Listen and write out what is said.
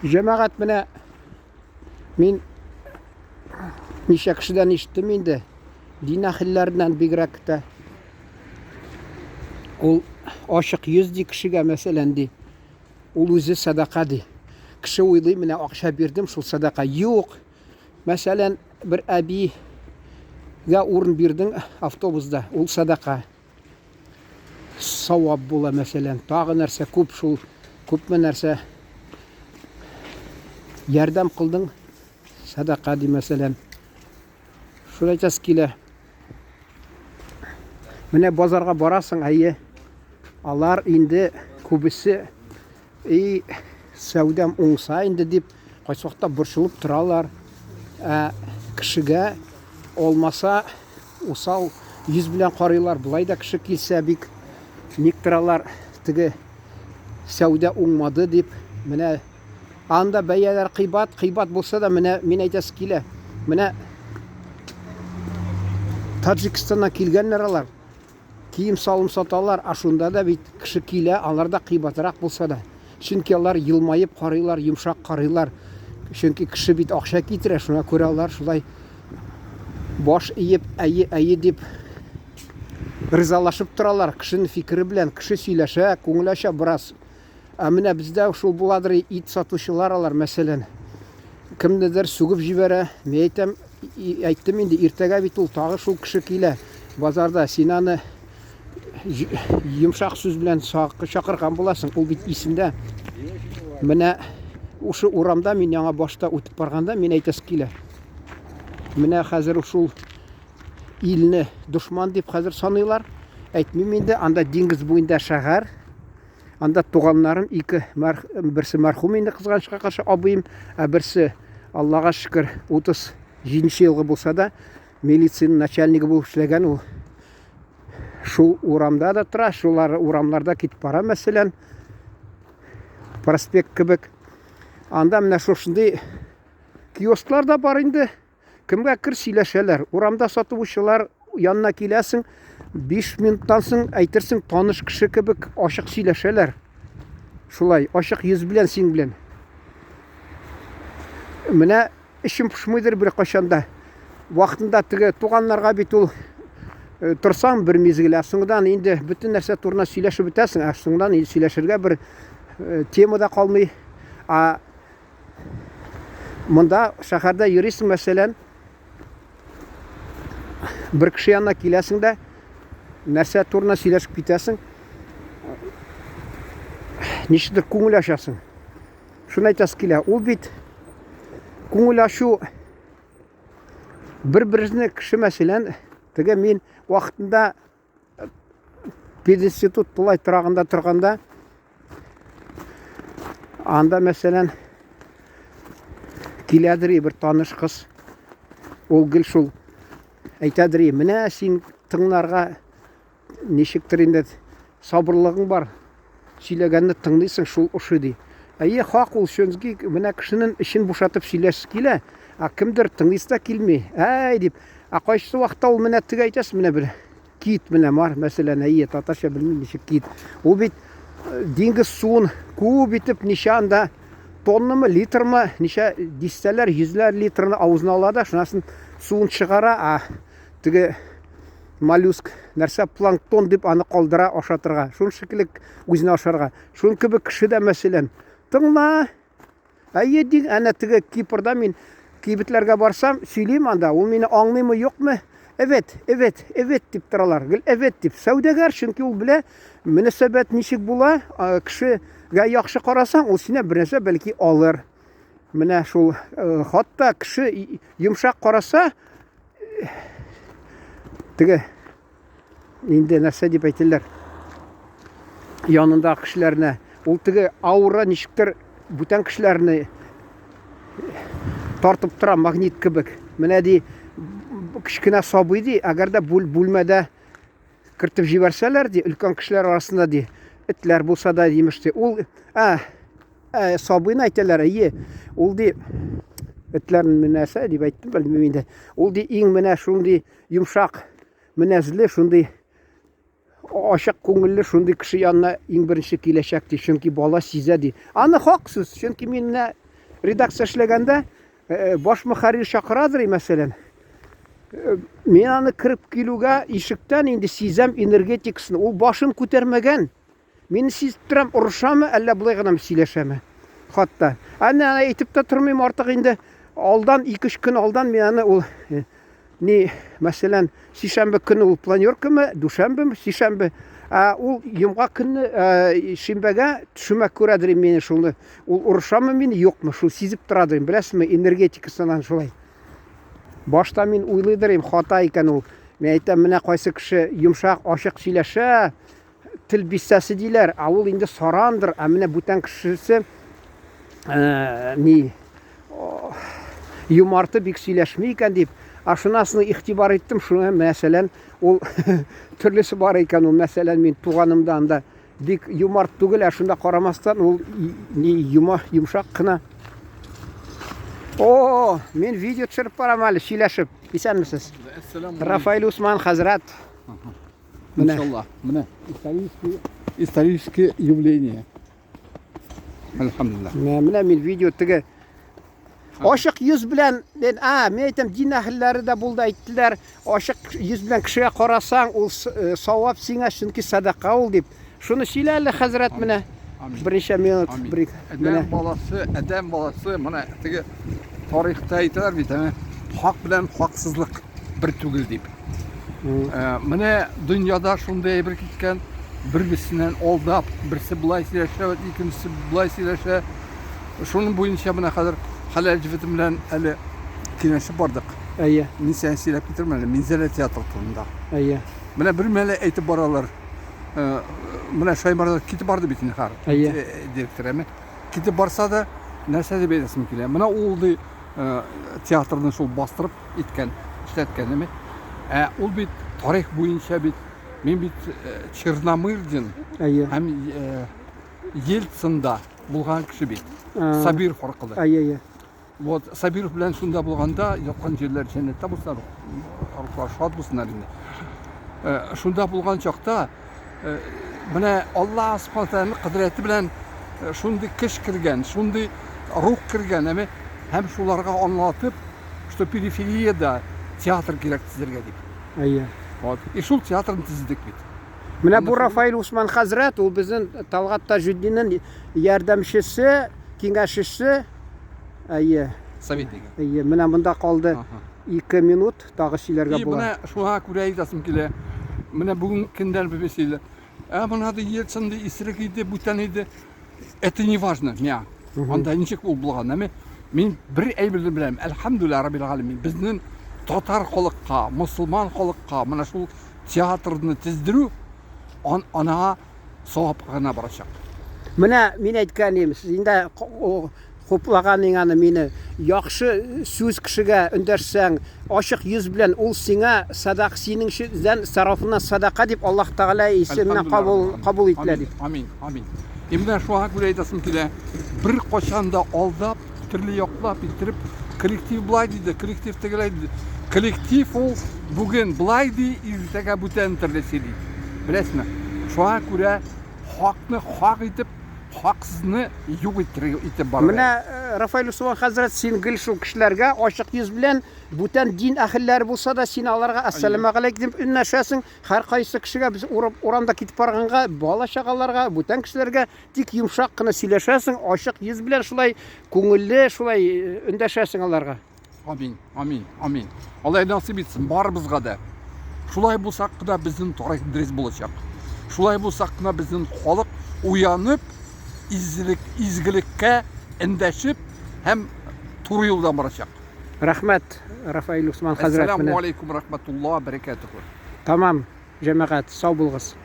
Cemaat менә мин ничә кешедән ишеттем инде. Дин әһелләреннән бигрәк тә ул ачык йөз ди кешегә мәсәлән ди. Ул үзе садака ди. Кеше уйлый менә акча бирдем шул садака. Юк. Мәсәлән бер әбигә урын бирдең автобуста. Ул садака. Савап була мәсәлән. Тагы нәрсә күп шул. Күпме нәрсә ярдәм кылдың садака ди мәсәлән. Шулай әйтәсе килә. Менә базарга барасың, әйе. Алар инде күбесе сәүдәм уңса инде дип кайсы вакытта борчылып торалар. Кешегә олмаса усал йөз белән карыйлар. Булай да кеше килсә бик ник торалар, теге сәүдә уңмады дип. Менә анда бәяләр кыйбат булса да менә мин әйтәсе килә. Менә Таджикстаннан килгәннәр алар. Кием салым саталар, шунда да бит кеше килә, алар да кыйбатрак булса да. Чөнки алар елмаеп карыйлар, йомшак карыйлар. Чөнки кеше бит акча китерә, шуңа күрә алар шулай баш иеп, әйе дип ризалашып торалар. Кешенең фикере белән кеше сөйләшә, күңеләшә бераз. Менә бездә шул буладыр, ит сатучылар алар мәсәлән. Кемнедер сугып җибәрә. Мен әйттем инде, иртәгә бит ул тагы шул кеше килә. Базарда син аны йомшак сүз белән чакырган буласың. Ул бит исендә. Менә ушы урамда мин яңа башта үтеп барганда мин әйтәсе килә. Менә хәзер шул илне душман дип хәзер саныйлар. Әйтмим инде, анда диңгез буенда шәһәр. Анда туганнарым берсе мәрхүм инде кызганычка каршы абыем, берсе Аллага шөкер 37 елгы булса да милиция начальнигы булып эшләгән ул. Шул урамда да тора, шулар урамларда китеп бара мәсәлән. Проспект кебек. Анда менә шушындый киосклар да бар инде. Кемгә кир сөйләшәләр. Урамда сатучылар янына киләсең, 5 минуттан соң әйтерсең таныш кеше кебек ачык сөйләшәләр. Шулай ачык йөз белән син белән. Менә ишем пошмыйдыр бер кашанда. Вакытында теге туганнарга бит ул торсаң бер мизгел, соңдан инде бөтен нәрсә турында сөйләшеп бетәсең, соңдан инде сөйләшергә бер тема да калмый. Монда шәһәрдә йөрисең мәсәлән, bir kişi yanına kiləsin də нәрсә турында сөйләшеп китәсең. Ничектер күңел ачасың. Шуны әйтәсе килә. Ул бит күңел ачу бер-берне кеше мәсәлән, теге мин вакытында пединститут булай торганда анда мәсәлән киләдер бер таныш кыз. Ул гел шул әйтәдер, менә син тыңларга ничектер инде сабырлыгың бар. Сөйләгәнне тыңлыйсың шул ушы ди. Әйе, хак ул, чөнки менә кешенең ишен бушатып сөйләшә килә, кемдер тыңлыйсы да килми. Әй дип, кайсы вакытта ул менә теге әйтәс, менә бер кит менә бар, мәсәлән, әйе, татарча белмим ничек кит. Ул бит диңгез суын күп итеп ничә анда тоннамы, литрмы, ничә дистәләр, йөзләр литрны авызына ала да, шунасын суын чыгара, теге моллюск нәрсә планктон дип аны калдыра ашатырга. Шул шикелле үзенә ашарга. Шул кебек кеше дә мәсәлән тыңла. Әйе дин, әнә теге Кипрда мин кибетләргә барсам, сөйлим анда, ул мине аңлыймы, юкмы? Evet дип торалар. Гел evet дип. Сәүдәгәр, чөнки ул белә мөнәсәбәт ничек була. Кешегә яхшы карасаң, ул сине бер нәрсә бәлки алыр. Менә шул хатта кеше йомшак караса, теге инде нәрсә дип әйтәләр. Янында кешеләрне, ул теге аура ничектер бүтән кешеләрне тартып тора, магнит кебек. Менә ди кичкенә сабый ди, әгәр дә бүлмәдә кертеп җибәрсәләр ди, өлкән кешеләр арасында ди, этләр булса да димеш ди. Ул сабыйны әйтәләр, әйе. Ул ди этләрнең менәсе дип әйттем, белмим инде. Ул ди иң менә шундый йомшак менәзле, шундый ачык күңелле, шундый кеше янына иң беренче киләчәк ди, чөнки бала сизә ди. Аны хак сүз, чөнки мин редакция эшләгәндә баш мөхәррир чакырадыр мәсәлән. Мин аны кирип килүгә ишектән инде сизәм энергетикасын. Ул башын күтәрмәгән. Мин сизеп торам, урышамы, әллә булай гына сөйләшәме? Хатта. Аны әйтеп тә тормыйм артык инде. Алдан 2-3 көн алдан мин аны ул мәсәлән, сишәмбе көне ул планеркамы, дүшәмбеме, сишәмбе. Ул йомга көнне шимбәгә төшемә күрәдер мине шуны. Ул урышамы мине, юкмы, шул сизеп торадыр. Беләсезме, энергетикасынан шулай. Башта мин уйлыйдыр, хата икән ул. Мин әйтәм, менә кайсы кеше йомшак, ачык сөйләшә, тел бистәсе диләр. Ул инде сарандыр. Менә бүтән кешесе юмарты бик сөйләшми икән дип, шунасыны игътибар иттем. Шуны мәсәлән, ул төрлесе бар икән. Ул мәсәлән, мин туганымда анда бик юмарт түгел, шунда карамастан ул йомшак кына. Мен видео төшереп барам әле, сөйләшеп. Исәнмесез? Рафаэль Усман хәзрәт. Иншаллах. Менә историческое явление. Әлхәмдулиллах. Менә мин видео теге ашык йөз белән, мен әйтәм, дин әһелләре дә булды, әйттеләр, ашык йөз белән кешегә карасаң, ул савап сиңа, чөнки садака ул дип. Шуны сөйлә әле хәзрәт менә. Берничә минут. Адәм баласы, менә теге тарихта әйтәләр бит, хак белән хаксызлык бер түгел дип. Менә дөньяда шундай бер киткән, бер-берсеннән алдап, берсе булай сөйләшә, икенчесе булай сөйләшә. Шуның буенча менә хәзер Халал җифетем белән әле киңәшеп бардык. Мин сән сөйләп китермәм әле, Минзәлә театр турында. Менә бер мәле әйтеп баралар. Менә Шаймарда китеп барды бит инде хәр. Директоры китеп барса да нәрсә дип әйтәсем килә. Менә ул театрны шул бастырып иткән, эшләткәнме? Ул бит тарих буенча бит, мин бит Черномырдин һәм Ельцинда булган кеше бит. Сабир аркылы. Вот Сабиров белән шунда булганда, яткан җирләр җәннәттә булсалар, рухлар шат булсыннар инде. Шунда булган чакта, менә Алла Субхану Тәгаләнең кыдрәте белән шундый көч кергән, шундый рух кергән, һәм шуларга аңлатып, что периферияда театр кирәк төзергә дип. Вот. И шул театрны төздек бит. Менә бу Рафаэль Усман хәзрәт, ул безнең Талгат Таҗетдинның ярдәмчесе, киңәшчесе. Советник. Менә монда калды 2 минут, тагы сөйләргә була. Менә шуңа күрә әйтәсем килә. Менә бүген көндән бебесиле. Монда Ельцин исерек иде, бүтән иде. Это не важно, миңа. Анда ничек ул булган, мин бер әйберне беләм. Әлхәмдүлилләһ раббил алемин. Безнең татар халыкка, мусулман халыкка менә шул театрны төздерү ана савап гына барачак. Менә мин әйткәнем, сез инде хуплаганың аны мине яхшы сүз кешегә өндәшсәң, ачык йөз белән ул сиңа садак, синең тарафыннан садака дип Аллаһ Тәгалә исеменә кабул ителә дип. Амин. Менә шуңа күрә әйтәсем килә, бер качан да алдап, төрле яклап иттереп, коллектив булай диде, коллектив тегеләй диде. Коллектив ул бүген булай ди, иртәгә бүтән төрле сөйли. Беләсезме? Шуңа күрә хакны хак итеп, хаксызны юк итеп бара. Менә Рафаэль Усман хәзрәт, син гел шул кешеләргә ачык йөз белән бүтән дин әһелләре булса да син аларга ассаламу алейкум дип үндәшәсең. Һәр кайсы кешегә без урамда китеп барганга, бала чагаларга, бүтән кешеләргә тик йомшак кына сөйләшәсең, ачык йөз белән шулай күңелле, шулай өндәшәсең аларга. Амин. Алла насип итсен барыбызга да. Шулай булсак кына безнең тарих дөрес булачак. Шулай булсак кына безнең халык уянып, изгелеккә эндәшеп һәм туры юлда барачак. Рәхмәт, Рафаэль Усман хәзрәт. Ассаламу алейкум рахматуллаһи баракатуху. Тамам, җәмәгать, сау булыгыз.